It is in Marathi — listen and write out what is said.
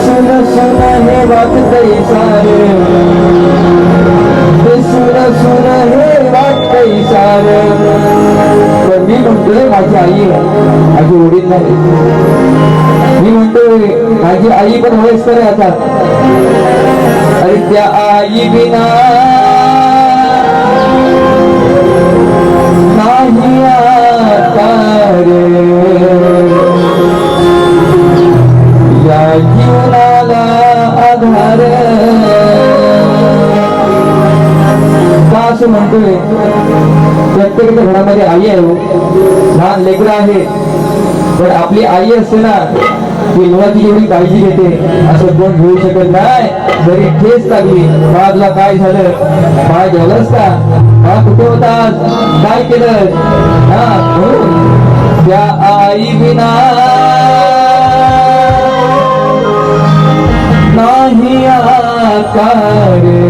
सुन सुन हे वाटतंय सारे, सुन सुन हे वाटतंय सारे. पण मी म्हणतोय माझी आई माझी वडील नाही. मी म्हणतोय माझी आई पण वयस्कर आहे आता. अरे त्या आई बिना नाही आता रे या जीवनाला आधार. का असं म्हणतोय? प्रत्येकाच्या घरामध्ये आई आहे, लहान लेकरं आहे, पण आपली आई असते ना ती मुलाची एवढी काळजी घेते असं कोण घेऊ शकत नाही. जरी ठेच लागली, बाळाला काय झालं, बाळ जेवलंस का, बाळा कुठे होतास, काय केलं, हा म्हणून त्या आई बिना नाही आकार.